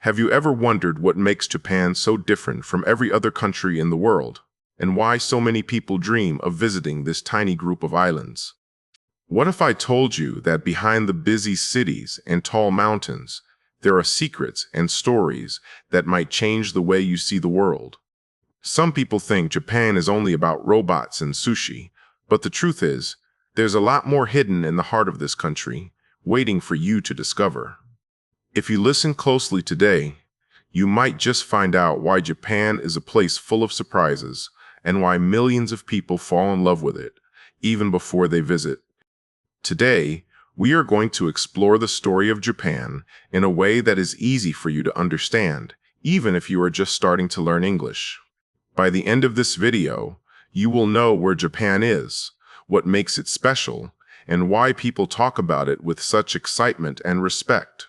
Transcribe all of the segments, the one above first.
Have you ever wondered what makes Japan so different from every other country in the world, and why so many people dream of visiting this tiny group of islands? What if I told you that behind the busy cities and tall mountains, there are secrets and stories that might change the way you see the world? Some people think Japan is only about robots and sushi, but the truth is, there's a lot more hidden in the heart of this country, waiting for you to discover. If you listen closely today, you might just find out why Japan is a place full of surprises and why millions of people fall in love with it, even before they visit. Today, we are going to explore the story of Japan in a way that is easy for you to understand, even if you are just starting to learn English. By the end of this video, you will know where Japan is, what makes it special, and why people talk about it with such excitement and respect.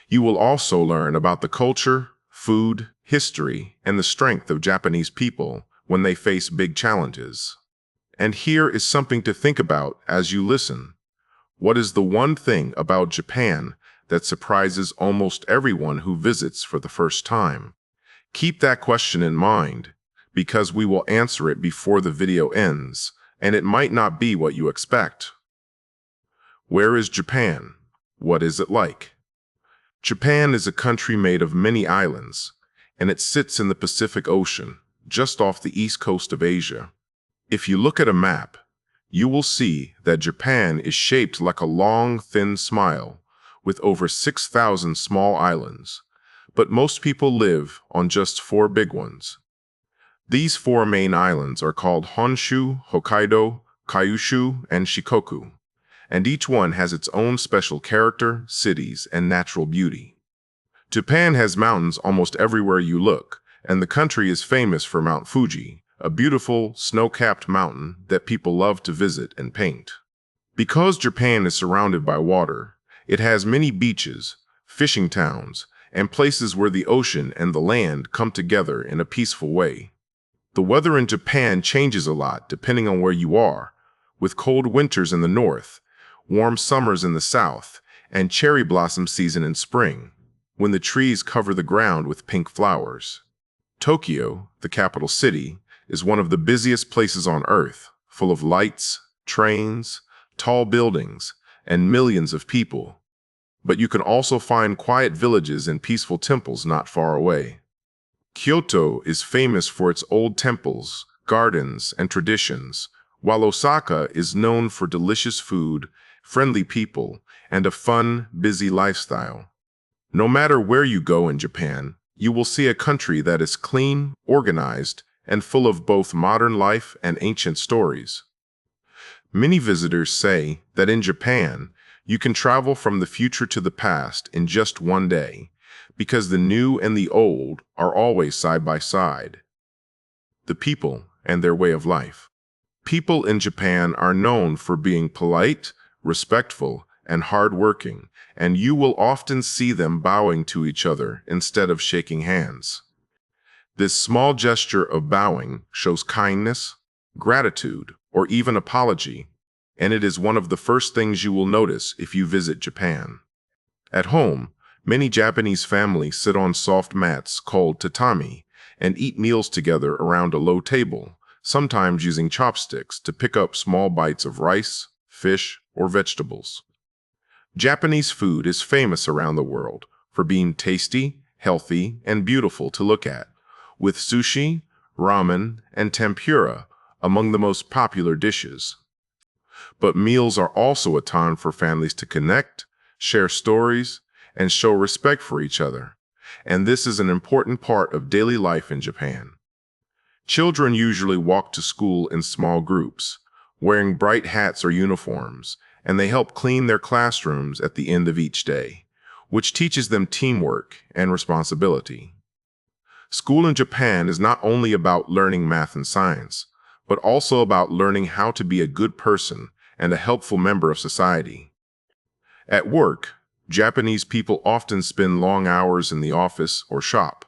You will also learn about the culture, food, history, and the strength of Japanese people when they face big challenges. And here is something to think about as you listen. What is the one thing about Japan that surprises almost everyone who visits for the first time? Keep that question in mind, because we will answer it before the video ends, and it might not be what you expect. Where is Japan? What is it like? Japan is a country made of many islands, and it sits in the Pacific Ocean, just off the east coast of Asia. If you look at a map, you will see that Japan is shaped like a long, thin smile, with over 6,000 small islands, but most people live on just 4 big ones. These 4 main islands are called Honshu, Hokkaido, Kyushu, and Shikoku, and each one has its own special character, cities, and natural beauty. Japan has mountains almost everywhere you look, and the country is famous for Mount Fuji, a beautiful, snow-capped mountain that people love to visit and paint. Because Japan is surrounded by water, it has many beaches, fishing towns, and places where the ocean and the land come together in a peaceful way. The weather in Japan changes a lot depending on where you are, with cold winters in the north, warm summers in the south, and cherry blossom season in spring, when the trees cover the ground with pink flowers. Tokyo, the capital city, is one of the busiest places on Earth, full of lights, trains, tall buildings, and millions of people. But you can also find quiet villages and peaceful temples not far away. Kyoto is famous for its old temples, gardens, and traditions, while Osaka is known for delicious food, friendly people, and a fun, busy lifestyle. No matter where you go in Japan, you will see a country that is clean, organized, and full of both modern life and ancient stories. Many visitors say that in Japan, you can travel from the future to the past in just one day, because the new and the old are always side by side. The people and their way of life. People in Japan are known for being polite, respectful, and hardworking, and you will often see them bowing to each other instead of shaking hands. This small gesture of bowing shows kindness, gratitude, or even apology, and it is one of the first things you will notice if you visit Japan. At home, many Japanese families sit on soft mats called tatami and eat meals together around a low table, sometimes using chopsticks to pick up small bites of rice, fish, or vegetables. Japanese food is famous around the world for being tasty, healthy, and beautiful to look at, with sushi, ramen, and tempura among the most popular dishes. But meals are also a time for families to connect, share stories, and show respect for each other, and this is an important part of daily life in Japan. Children usually walk to school in small groups, wearing bright hats or uniforms, and they help clean their classrooms at the end of each day, which teaches them teamwork and responsibility. School in Japan is not only about learning math and science, but also about learning how to be a good person and a helpful member of society. At work, Japanese people often spend long hours in the office or shop,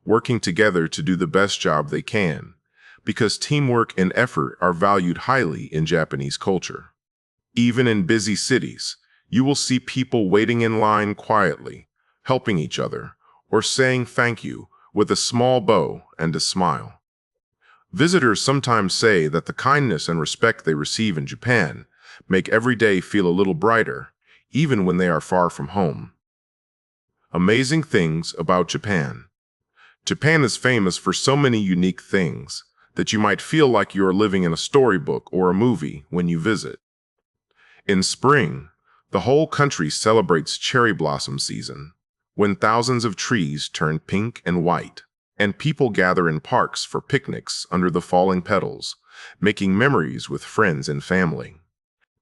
working together to do the best job they can, because teamwork and effort are valued highly in Japanese culture. Even in busy cities, you will see people waiting in line quietly, helping each other, or saying thank you with a small bow and a smile. Visitors sometimes say that the kindness and respect they receive in Japan make every day feel a little brighter, even when they are far from home. Amazing things about Japan. Japan is famous for so many unique things that you might feel like you are living in a storybook or a movie when you visit. In spring, the whole country celebrates cherry blossom season, when thousands of trees turn pink and white, and people gather in parks for picnics under the falling petals, making memories with friends and family.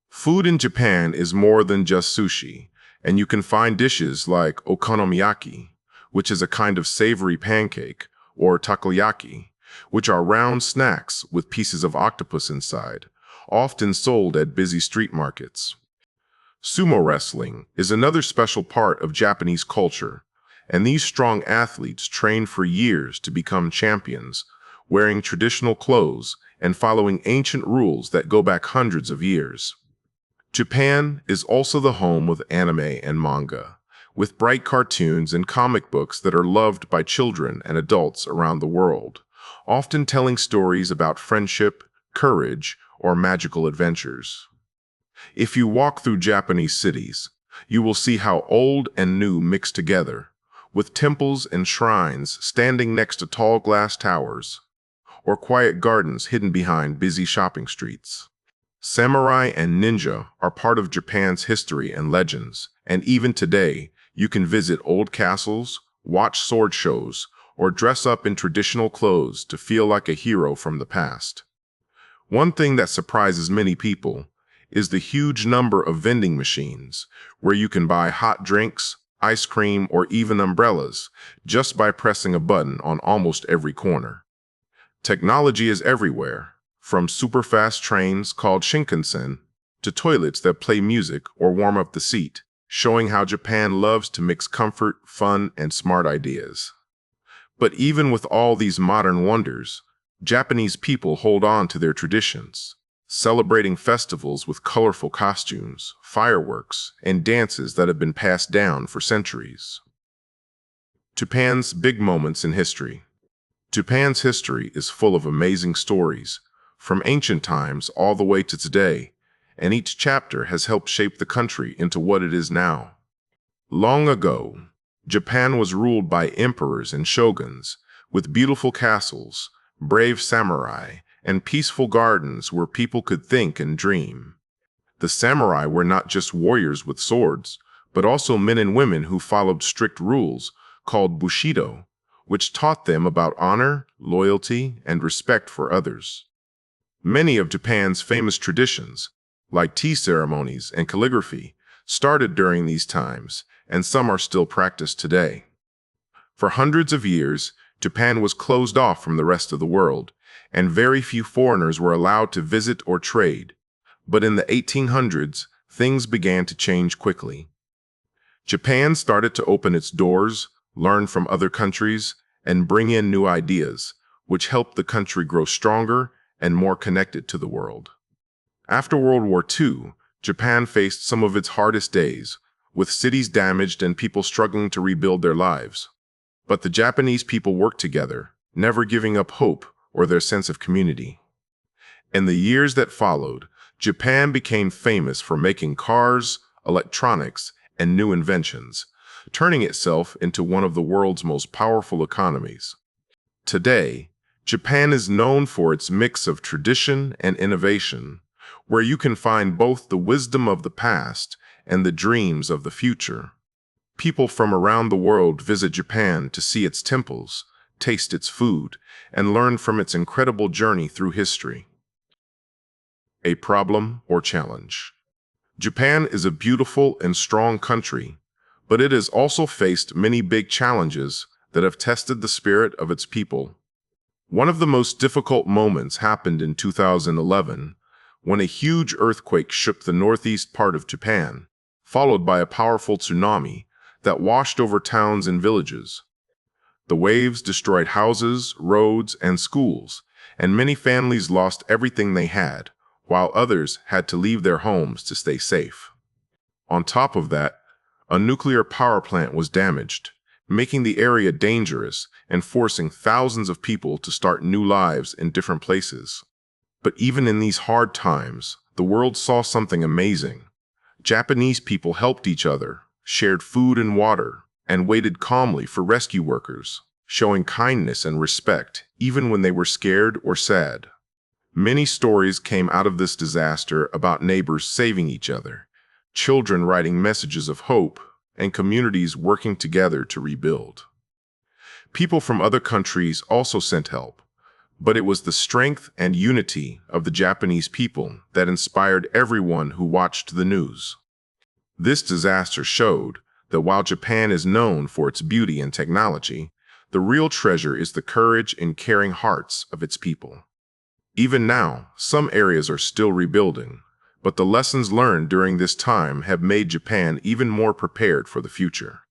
Food in Japan is more than just sushi, and you can find dishes like okonomiyaki, which is a kind of savory pancake, or takoyaki, which are round snacks with pieces of octopus inside, often sold at busy street markets. Sumo wrestling is another special part of Japanese culture, and these strong athletes train for years to become champions, wearing traditional clothes and following ancient rules that go back hundreds of years. Japan is also the home of anime and manga, with bright cartoons and comic books that are loved by children and adults around the world, often telling stories about friendship, courage, or magical adventures. If you walk through Japanese cities, you will see how old and new mix together, with temples and shrines standing next to tall glass towers, or quiet gardens hidden behind busy shopping streets. Samurai and ninja are part of Japan's history and legends, and even today, you can visit old castles, watch sword shows, or dress up in traditional clothes to feel like a hero from the past. One thing that surprises many people is the huge number of vending machines, where you can buy hot drinks, ice cream, or even umbrellas just by pressing a button on almost every corner. Technology is everywhere, from super-fast trains called Shinkansen to toilets that play music or warm up the seat, showing how Japan loves to mix comfort, fun, and smart ideas. But even with all these modern wonders, Japanese people hold on to their traditions, celebrating festivals with colorful costumes, fireworks, and dances that have been passed down for centuries. Japan's big moments in history. Japan's history is full of amazing stories, from ancient times all the way to today, and each chapter has helped shape the country into what it is now. Long ago, Japan was ruled by emperors and shoguns, with beautiful castles, brave samurai, and peaceful gardens where people could think and dream. The samurai were not just warriors with swords, but also men and women who followed strict rules called bushido, which taught them about honor, loyalty, and respect for others. Many of Japan's famous traditions, like tea ceremonies and calligraphy, started during these times, and some are still practiced today. For hundreds of years, Japan was closed off from the rest of the world, and very few foreigners were allowed to visit or trade. But in the 1800s, things began to change quickly. Japan started to open its doors, learn from other countries, and bring in new ideas, which helped the country grow stronger and more connected to the world. After World War II, Japan faced some of its hardest days, with cities damaged and people struggling to rebuild their lives. But the Japanese people worked together, never giving up hope or their sense of community. In the years that followed, Japan became famous for making cars, electronics, and new inventions, turning itself into one of the world's most powerful economies. Today, Japan is known for its mix of tradition and innovation, where you can find both the wisdom of the past and the dreams of the future. People from around the world visit Japan to see its temples, taste its food, and learn from its incredible journey through history. A problem or challenge. Japan is a beautiful and strong country, but it has also faced many big challenges that have tested the spirit of its people. One of the most difficult moments happened in 2011, when a huge earthquake shook the northeast part of Japan, followed by a powerful tsunami that washed over towns and villages. The waves destroyed houses, roads, and schools, and many families lost everything they had, while others had to leave their homes to stay safe. On top of that, a nuclear power plant was damaged, making the area dangerous and forcing thousands of people to start new lives in different places. But even in these hard times, the world saw something amazing. Japanese people helped each other, shared food and water, and waited calmly for rescue workers, showing kindness and respect even when they were scared or sad. Many stories came out of this disaster about neighbors saving each other, children writing messages of hope, and communities working together to rebuild. People from other countries also sent help, but it was the strength and unity of the Japanese people that inspired everyone who watched the news. This disaster showed that while Japan is known for its beauty and technology, the real treasure is the courage and caring hearts of its people. Even now, some areas are still rebuilding, but the lessons learned during this time have made Japan even more prepared for the future.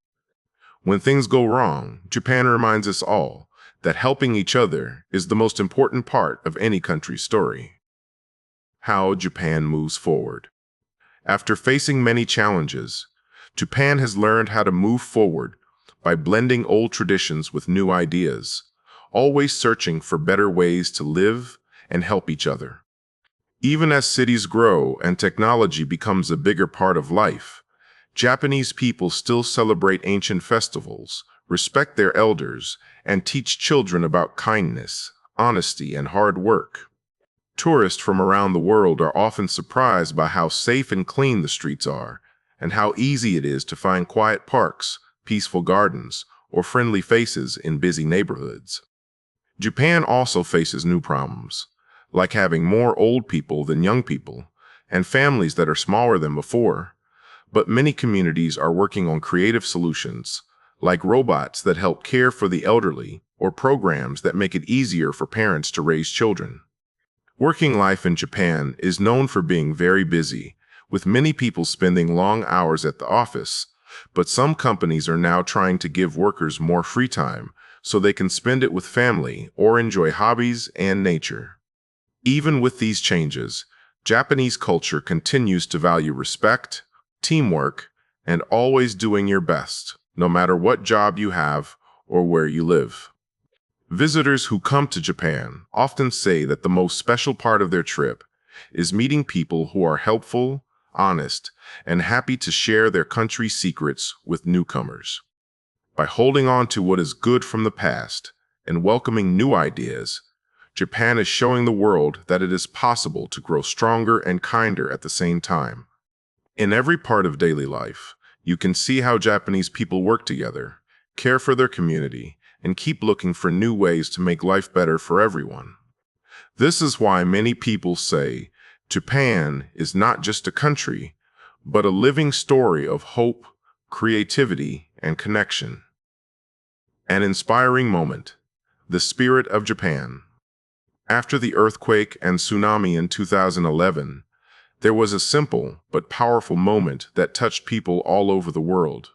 When things go wrong, Japan reminds us all that helping each other is the most important part of any country's story. How Japan moves forward. After facing many challenges, Japan has learned how to move forward by blending old traditions with new ideas, always searching for better ways to live and help each other. Even as cities grow and technology becomes a bigger part of life, Japanese people still celebrate ancient festivals, respect their elders, and teach children about kindness, honesty, and hard work. Tourists from around the world are often surprised by how safe and clean the streets are, and how easy it is to find quiet parks, peaceful gardens, or friendly faces in busy neighborhoods. Japan also faces new problems, like having more old people than young people, and families that are smaller than before. But many communities are working on creative solutions, like robots that help care for the elderly or programs that make it easier for parents to raise children. Working life in Japan is known for being very busy, with many people spending long hours at the office, but some companies are now trying to give workers more free time so they can spend it with family or enjoy hobbies and nature. Even with these changes, Japanese culture continues to value respect, teamwork, and always doing your best, no matter what job you have or where you live. Visitors who come to Japan often say that the most special part of their trip is meeting people who are helpful, honest, and happy to share their country's secrets with newcomers. By holding on to what is good from the past and welcoming new ideas, Japan is showing the world that it is possible to grow stronger and kinder at the same time. In every part of daily life, you can see how Japanese people work together, care for their community, and keep looking for new ways to make life better for everyone. This is why many people say Japan is not just a country, but a living story of hope, creativity, and connection. An inspiring moment. The spirit of Japan. After the earthquake and tsunami in 2011, there was a simple but powerful moment that touched people all over the world.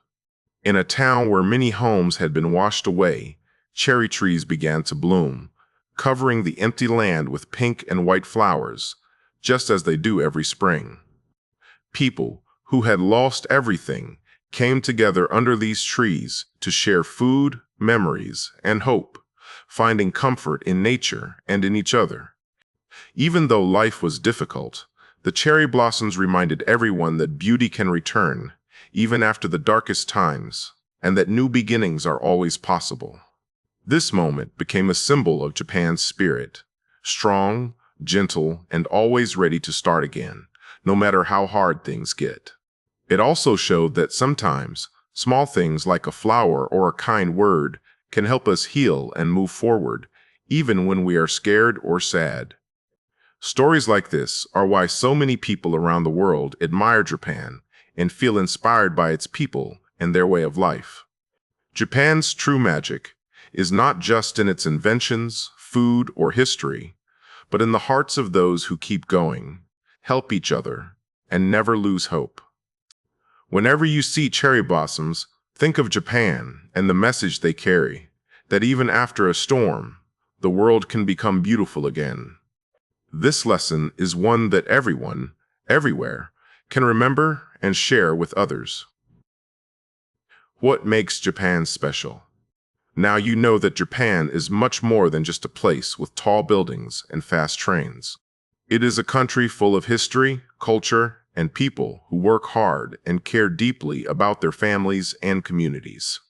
In a town where many homes had been washed away, cherry trees began to bloom, covering the empty land with pink and white flowers, just as they do every spring. People who had lost everything came together under these trees to share food, memories, and hope, finding comfort in nature and in each other. Even though life was difficult, the cherry blossoms reminded everyone that beauty can return, even after the darkest times, and that new beginnings are always possible. This moment became a symbol of Japan's spirit, strong, gentle, and always ready to start again, no matter how hard things get. It also showed that sometimes small things like a flower or a kind word can help us heal and move forward, even when we are scared or sad. Stories like this are why so many people around the world admire Japan and feel inspired by its people and their way of life. Japan's true magic is not just in its inventions, food, or history, but in the hearts of those who keep going, help each other, and never lose hope. Whenever you see cherry blossoms, think of Japan and the message they carry, that even after a storm, the world can become beautiful again. This lesson is one that everyone, everywhere, can remember and share with others. What makes Japan special? Now you know that Japan is much more than just a place with tall buildings and fast trains. It is a country full of history, culture, and people who work hard and care deeply about their families and communities.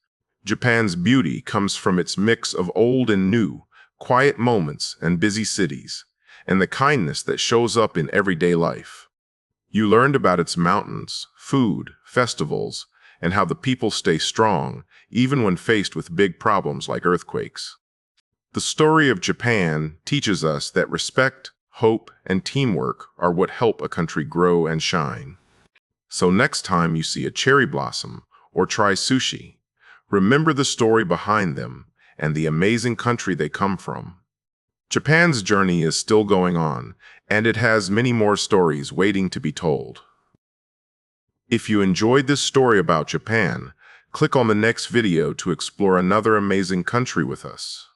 Japan's beauty comes from its mix of old and new, quiet moments and busy cities, and the kindness that shows up in everyday life. You learned about its mountains, food, festivals, and how the people stay strong even when faced with big problems like earthquakes. The story of Japan teaches us that respect, hope, and teamwork are what help a country grow and shine. So next time you see a cherry blossom or try sushi, remember the story behind them and the amazing country they come from. Japan's journey is still going on, and it has many more stories waiting to be told. If you enjoyed this story about Japan, click on the next video to explore another amazing country with us.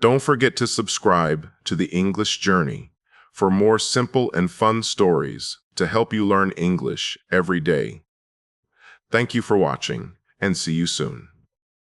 Don't forget to subscribe to The English Journey for more simple and fun stories to help you learn English every day. Thank you for watching, and see you soon.